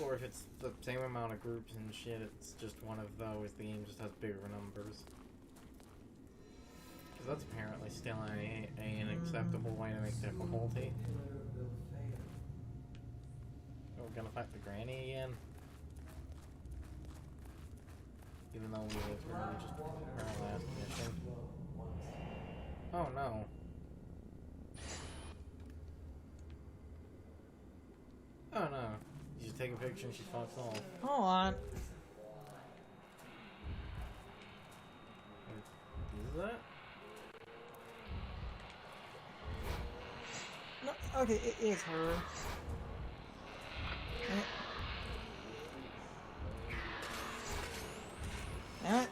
Or if it's the same amount of groups and shit, it's just one of those. The game just has bigger numbers. Because that's apparently still an acceptable way to make difficulty. Oh, we're gonna fight the granny again? Even though we literally just did our last mission. Oh no. Oh no. You just take a picture and she fucks off. Hold on. Is that? No, okay, it is her. Damn it.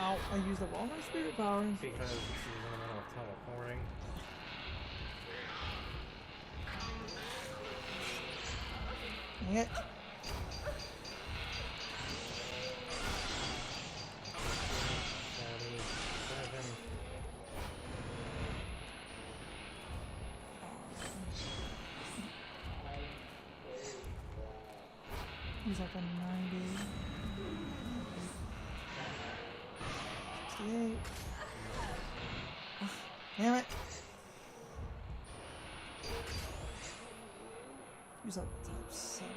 Oh, I used the wrong spirit power. Because she's in the middle of teleporting. Dang it. He's up on 90. 68. Oh, damn it. He's up type 7.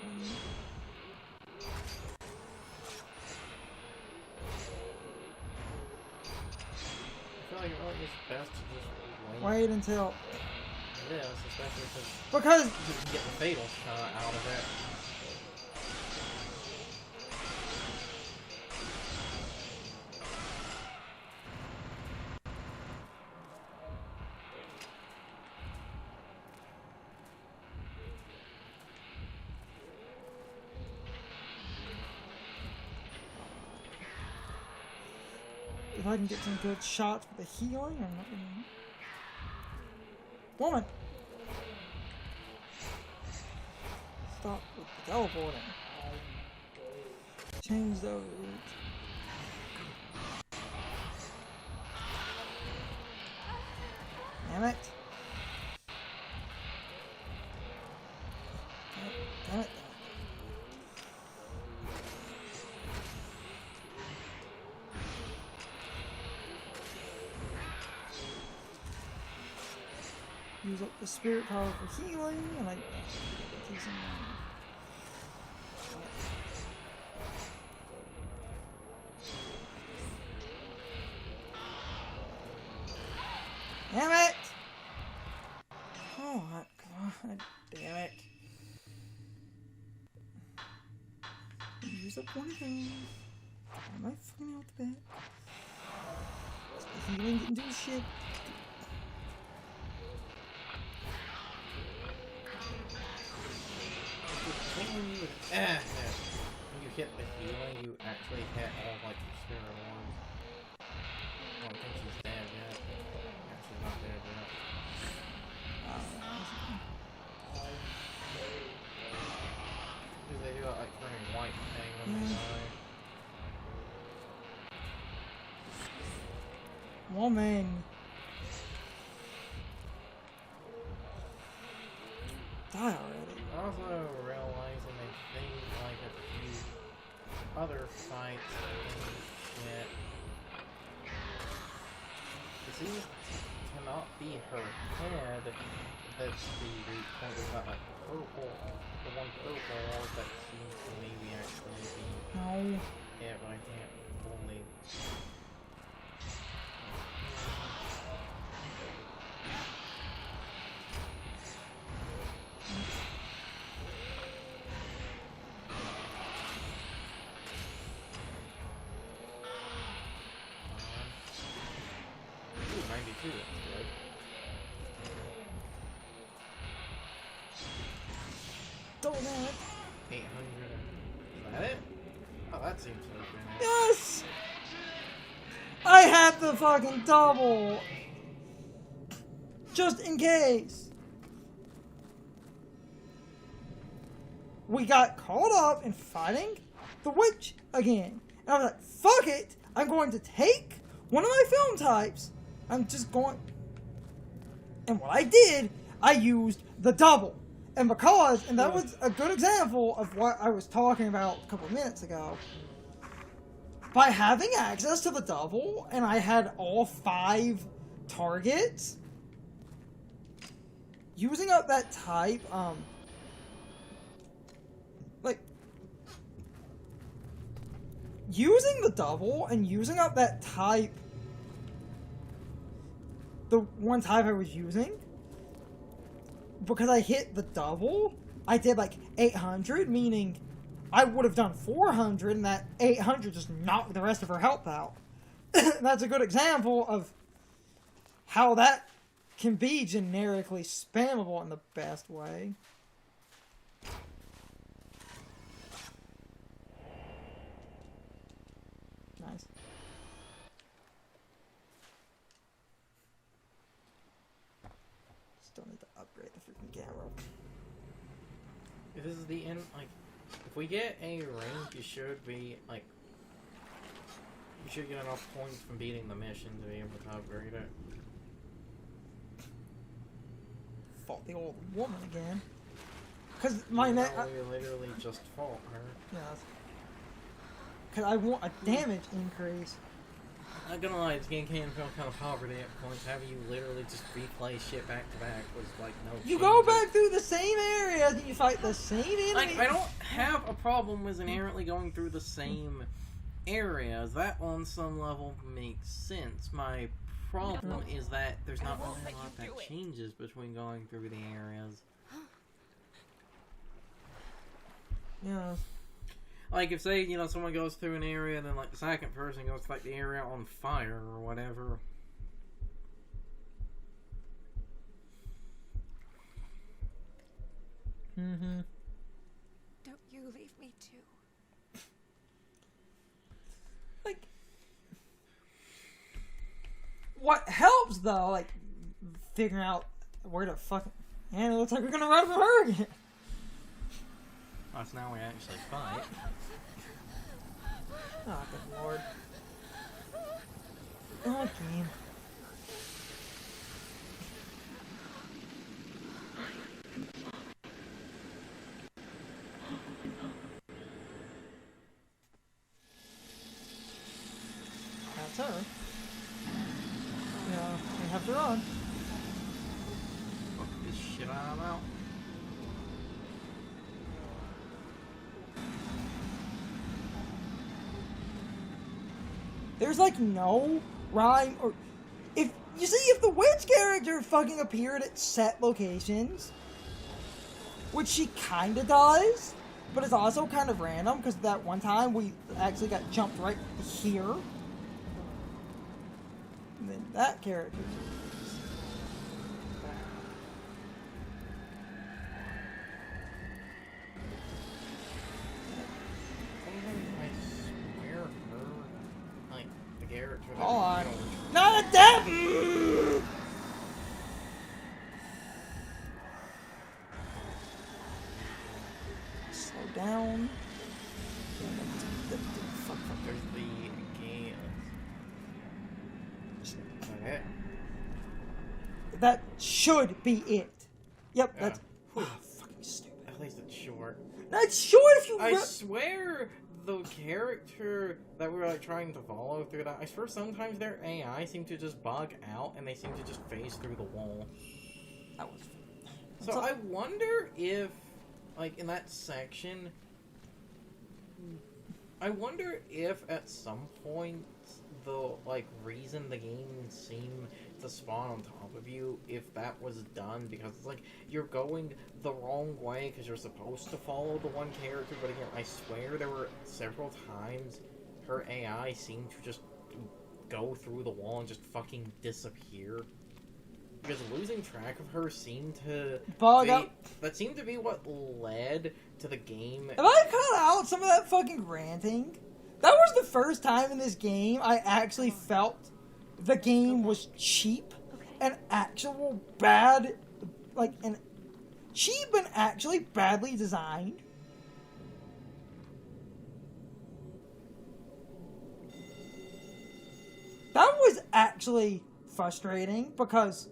I feel like it's best to just wait until. Yes, especially because you can get the fatal shot out of it. if I can get some good shots with the healing, I'm not gonna. Woman! Stop with the teleporting. Change those. Damn it. Damn it. Use up the spirit power for healing, and I take some. Damn it! Oh my god, damn it. Use up one of those. Am I fucking out the bed? The healing didn't do shit. When you hit the healing, you actually hit all like your spirit ones. I don't think she's dead yet. She's not dead yet. Because they do that like turning white thing when they die. Woman. Die already. Also realizing they think like a few other fights and shit. It seems to not be her head that's the weak point. It's not like purple, the one purple that seems to maybe actually be. No. Yeah, but I can't fully. Ooh, 92, that's good. Don't let. 800. Is that it? Oh, that seems to have been it. Yes! I have had the fucking double. Just in case. We got caught up in fighting the witch again. And I was like, fuck it. I'm going to take one of my film types. I'm just going... And what I did, I used the double. And because, and that was a good example of what I was talking about a couple of minutes ago. By having access to the double, and I had all 5 targets, using up that type, like, using the double and using up that type, the one type I was using, because I hit the double, I did like 800, meaning I would have done 400, and that 800 just knocked the rest of her health out. That's a good example of how that can be generically spammable in the best way. Nice. Still need to upgrade the freaking camera. If this is the end, like, if we get a ring, you should be, like, you should get enough points from beating the mission to be able to upgrade it. Fought the old woman again. Because my we literally just fought her. Yes. Because I want a damage increase. I'm not gonna lie, this game can feel kind of poverty at points. Having you literally just replay shit back to back was like no. You go back through the same areas and you fight the same enemy. Like, I don't have a problem with inherently going through the same areas. That on some level makes sense. My problem is that there's not really a lot that changes between going through the areas. Yeah. Like, if, say, you know, someone goes through an area and then, like, the second person goes to, like, the area on fire or whatever. Mm-hmm. Don't you leave me too. Like, what helps, though, like, figuring out where to fucking... And it looks like we're gonna run from her again. Oh, so now we actually fight. Oh, good lord. Oh, game. That's her. Yeah, we have to run. Fuck this shit out. There's like no rhyme or if you see if the witch character fucking appeared at set locations, which she kinda does, but it's also kind of random because that one time we actually got jumped right here. And then that character. Hold on. Not a death! Slow down. Fuck, there's the game. Okay. That should be it. Yep, Yeah. that's... fucking stupid. At least it's short. That's short if you... I swear the character that we were like trying to follow through that, I swear sometimes their AI seem to just bug out and they seem to just phase through the wall. That was... So I wonder if, like, in that section, I wonder if at some point the, like, reason the game seemed to spawn on top of you, if that was done, because it's like, you're going the wrong way because you're supposed to follow the one character, but again, I swear there were several times her AI seemed to just go through the wall and just fucking disappear. Because losing track of her seemed to Bug up. That seemed to be what led to the game. Have I cut out some of that fucking ranting? That was the first time in this game I actually felt the game was cheap and actual bad, like, and cheap and actually badly designed. That was actually frustrating because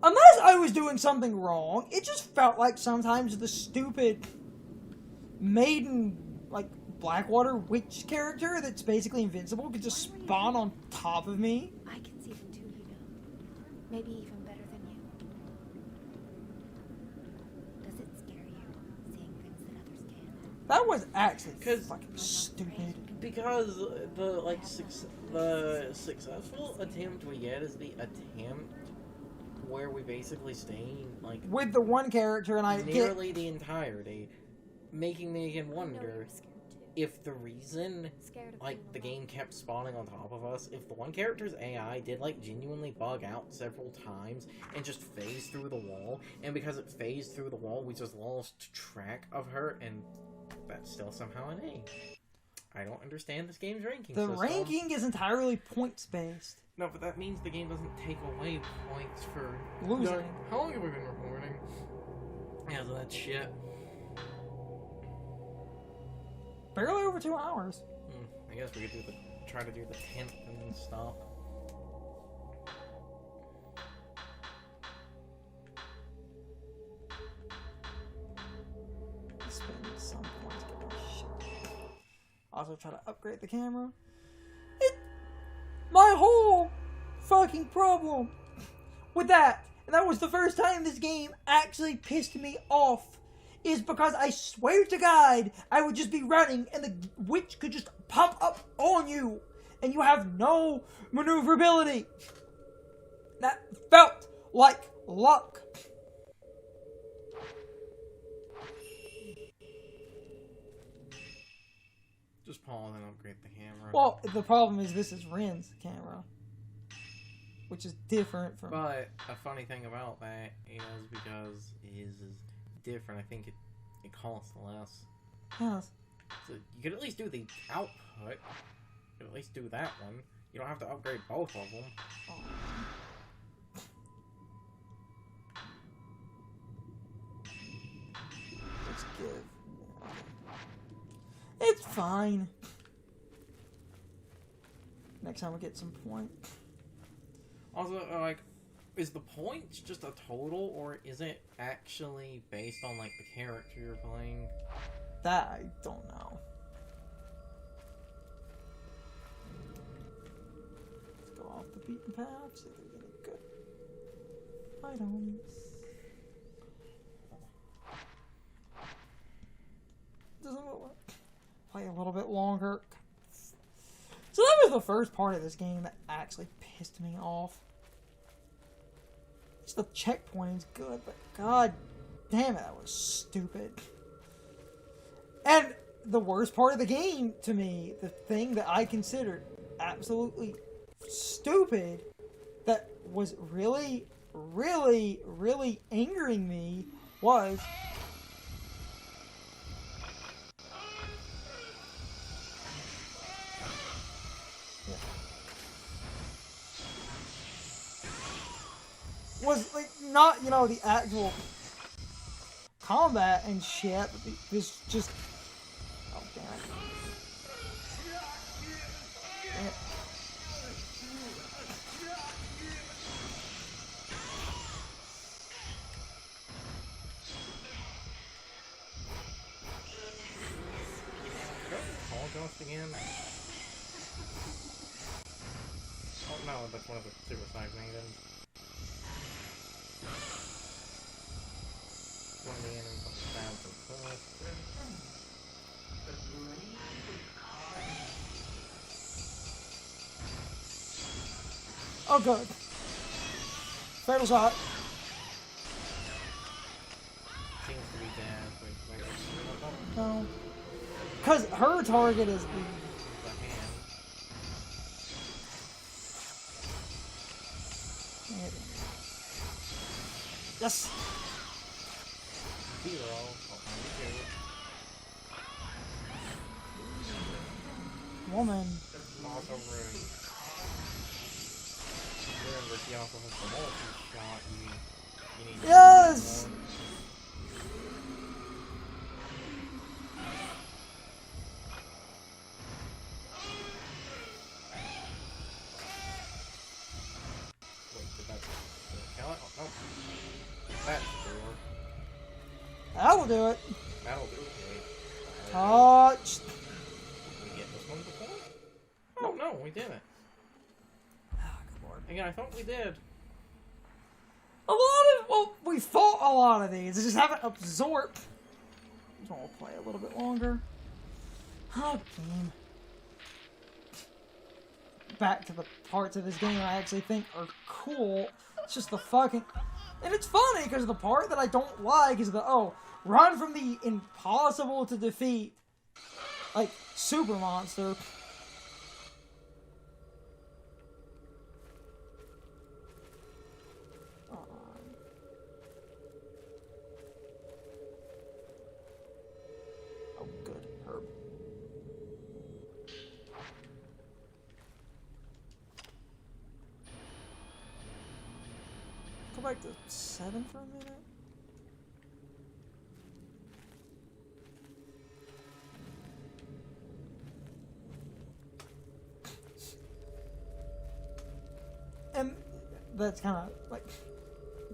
unless I was doing something wrong, it just felt like sometimes the stupid Maiden, like, Blackwater witch character that's basically invincible could just spawn on top of me. I can see them too, you know. Maybe even better than you. Does it scare you, seeing things that others can't? That was actually 'Cause- fucking stupid. Because the successful attempt we get is the attempt where we basically stay like With the one character, and I get nearly the entirety, making me again I know wonder you're scared too. if the reason Scared of like being the alone. game kept spawning on top of us, if the one character's AI did like genuinely bug out several times and just phase through the wall, and because it phased through the wall, we just lost track of her, and that's still somehow an A. I don't understand this game's ranking the system. ranking is entirely points based. No, but that means the game doesn't take away points for Losing. How long have we been recording? Yeah, so that's shit. Barely over 2 hours. I guess we could try to do the 10th and then stop. Spend some points getting shit. Also try to upgrade the camera. My whole fucking problem with that, and that was the first time this game actually pissed me off, is because I swear to God, I would just be running and the witch could just pop up on you and you have no maneuverability. That felt like luck. Just pause and upgrade the camera. Well, the problem is this is Ren's camera, which is different from... But a funny thing about that is because his is different, I think it costs less. Yes. So you could at least do the output. You could at least do that one. You don't have to upgrade both of them. Let's give... It's fine. Next time we get some point. Also, like, is the points just a total, or is it actually based on, like, the character you're playing? That I don't know. Let's go off the beaten path, see if there's any good items. Doesn't look like... Play a little bit longer. So that was the first part of this game that actually pissed me off. At least the checkpoint is good, but god damn it, that was stupid. And the worst part of the game, to me, the thing that I considered absolutely stupid, that was really, really, really angering me, was... was like not, you know, the actual combat and shit, but this just... Oh, damn it. Damn it. Call Ghost again? Oh no, that's one of the suicide maidens. One of the enemies on the stab for first. Oh, good. Fatal shot. Seems to be dead. Wait. No. Because her target is... The hand. Yes! Zero. Oh, Woman. also rude. but he also has the multi-shot. You need to Yes! Wait, did that kill it? Oh, no. That's the door. That'll do it. That'll do it. Wait. Touch. Did we get this one before? Oh, no, we didn't. Oh, good lord. Again, I thought we did. Well, we fought a lot of these. I just haven't absorbed. So I'll play a little bit longer. Oh, game. Back to the parts of this game I actually think are cool. It's just the fucking... And it's funny, because the part that I don't like is the, run from the impossible to defeat, like, super monster. Oh, good. Herb. Go back to 7 for a minute. And that's kind of like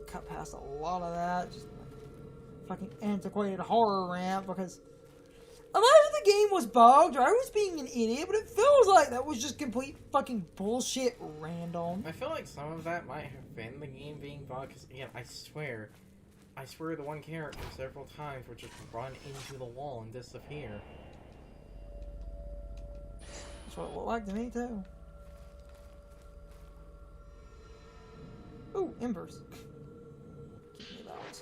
cut past a lot of that. Just like fucking antiquated horror rant because imagine the game was bugged or I was being an idiot, but it feels like that was just complete fucking bullshit random. I feel like some of that might have been the game being bugged, because, again, I swear the one character several times would just run into the wall and disappear. That's what it looked like to me, too. Ooh, embers. Give me those.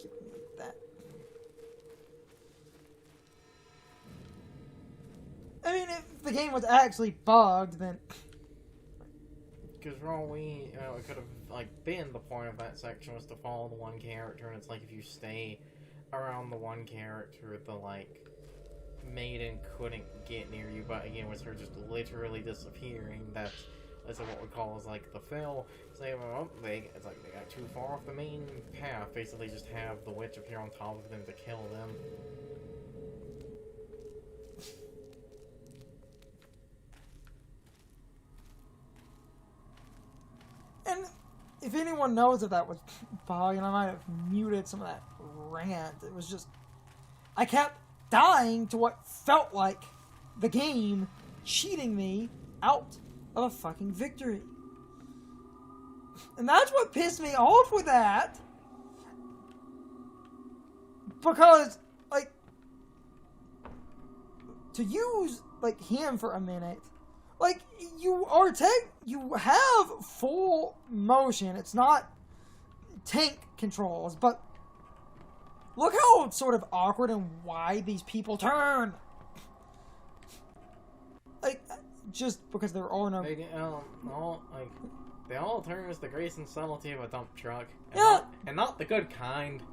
Give me that. I mean, if the game was actually bugged, then... Because for all we, it could have, like, been the point of that section was to follow the one character, and it's like, if you stay around the one character, the, like, Maiden couldn't get near you, but again, with her just literally disappearing, that's what we call is, like, the fail. Say, well, it's like they got too far off the main path, basically just have the witch appear on top of them to kill them. And if anyone knows if that was bugged, and I might have muted some of that rant, it was just... I kept dying to what felt like the game cheating me out of a fucking victory. And that's what pissed me off with that. Because, like, to use, like, him for a minute, like, you have full motion. It's not tank controls, but look how sort of awkward and wide these people turn. Like, just because there are no... They all turn as the grace and subtlety of a dump truck. Yeah. And not the good kind.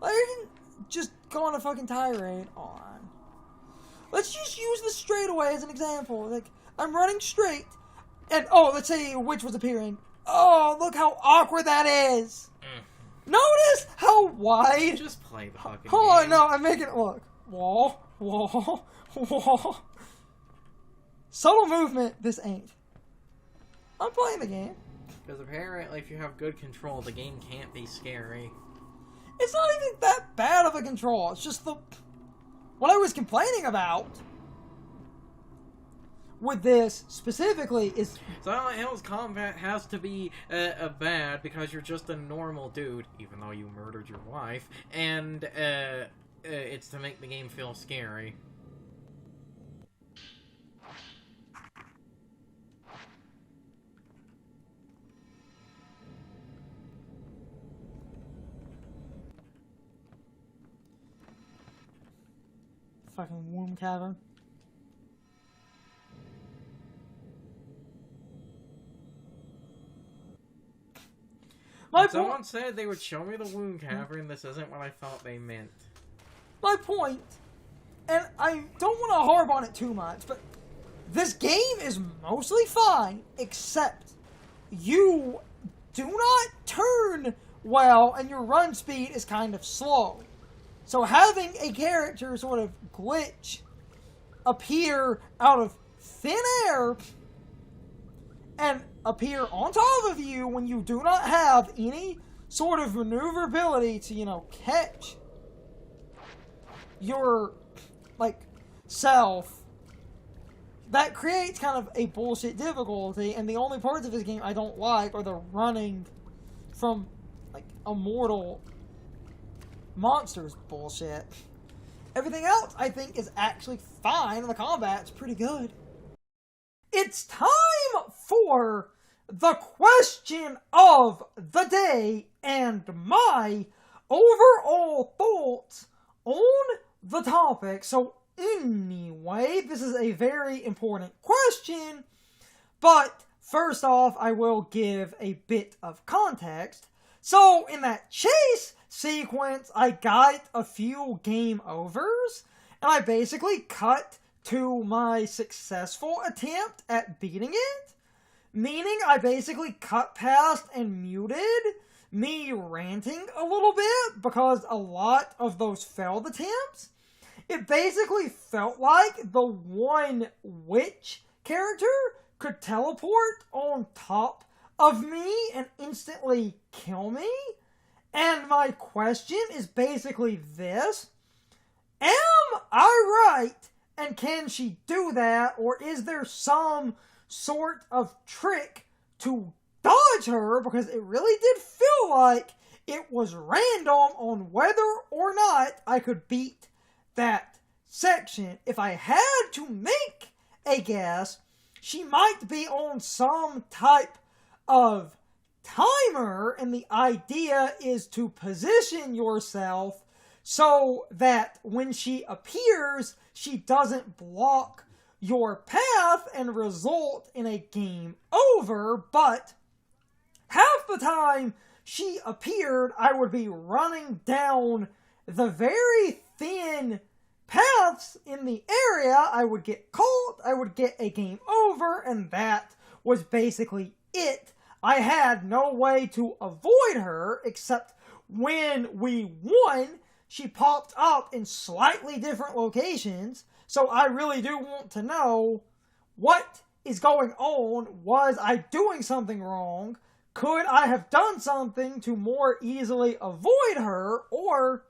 Like, you can just go on a fucking tirade on. Let's just use the straightaway as an example. Like, I'm running straight, and, let's say a witch was appearing. Oh, look how awkward that is. Notice how wide... Just play the fucking Hold game. on, no, I'm making it look. Wall, wall, wall. Subtle movement, this ain't. I'm playing the game. Because apparently if you have good control, the game can't be scary. It's not even that bad of a control. It's just what I was complaining about with this specifically is... Silent Hill's combat has to be bad because you're just a normal dude, even though you murdered your wife, and it's to make the game feel scary. Fucking womb cavern. Someone said they would show me the womb cavern. This isn't what I thought they meant. My point, and I don't want to harp on it too much, but This game is mostly fine, except you do not turn well and your run speed is kind of slow. So having a character sort of glitch appear out of thin air and appear on top of you when you do not have any sort of maneuverability to, catch your, self, that creates kind of a bullshit difficulty, and the only parts of this game I don't like are the running from, immortal monsters bullshit. Everything else, I think, is actually fine, and the combat's pretty good. It's time for the question of the day and my overall thoughts on the topic. So anyway, this is a very important question, but first off, I will give a bit of context. So in that chase sequence, I got a few game overs, and I basically cut to my successful attempt at beating it, meaning I basically cut past and muted me ranting a little bit because a lot of those failed attempts. It basically felt like the one witch character could teleport on top of me and instantly kill me. And my question is basically this: am I right? And can she do that? Or is there some sort of trick to dodge her? Because it really did feel like it was random on whether or not I could beat that section. If I had to make a guess, she might be on some type of timer, and the idea is to position yourself so that when she appears, she doesn't block your path and result in a game over. But half the time she appeared, I would be running down the very thin paths in the area. I would get caught, I would get a game over, and that was basically it. I had no way to avoid her, except when we won, she popped up in slightly different locations. So I really do want to know what is going on. Was I doing something wrong? Could I have done something to more easily avoid her? Or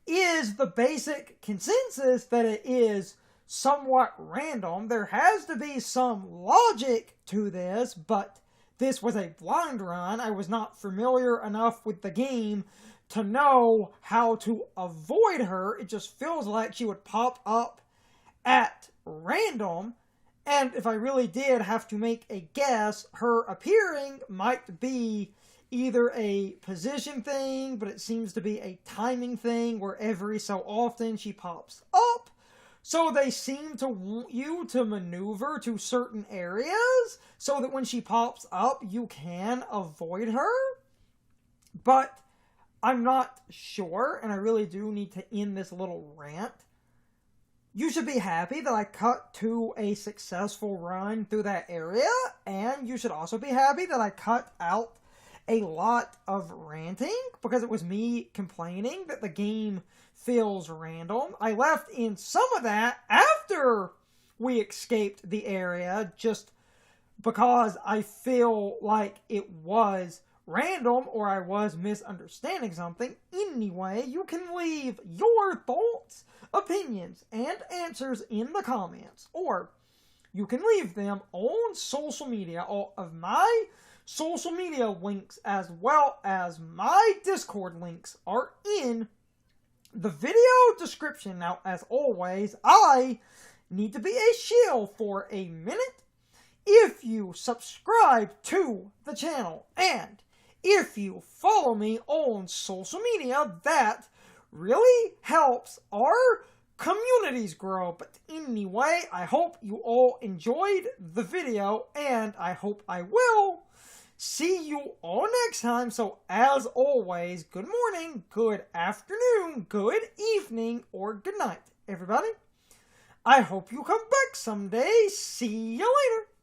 is the basic consensus that it is somewhat random? There has to be some logic to this, but this was a blind run. I was not familiar enough with the game to know how to avoid her. It just feels like she would pop up at random. And if I really did have to make a guess, her appearing might be either a position thing, but it seems to be a timing thing where every so often she pops up. So they seem to want you to maneuver to certain areas so that when she pops up, you can avoid her. But I'm not sure, and I really do need to end this little rant. You should be happy that I cut to a successful run through that area, and you should also be happy that I cut out a lot of ranting, because it was me complaining that the game feels random. I left in some of that after we escaped the area, just because I feel like it was random or I was misunderstanding something. Anyway, you can leave your thoughts, opinions, and answers in the comments, or you can leave them on social media. All of my social media links as well as my Discord links are in the video description. Now, as always, I need to be a shill for a minute. If you subscribe to the channel and if you follow me on social media, that really helps our communities grow. But anyway, I hope you all enjoyed the video, and I hope I will see you all next time. So as always, good morning, good afternoon, good evening, or good night, everybody. I hope you come back someday. See you later.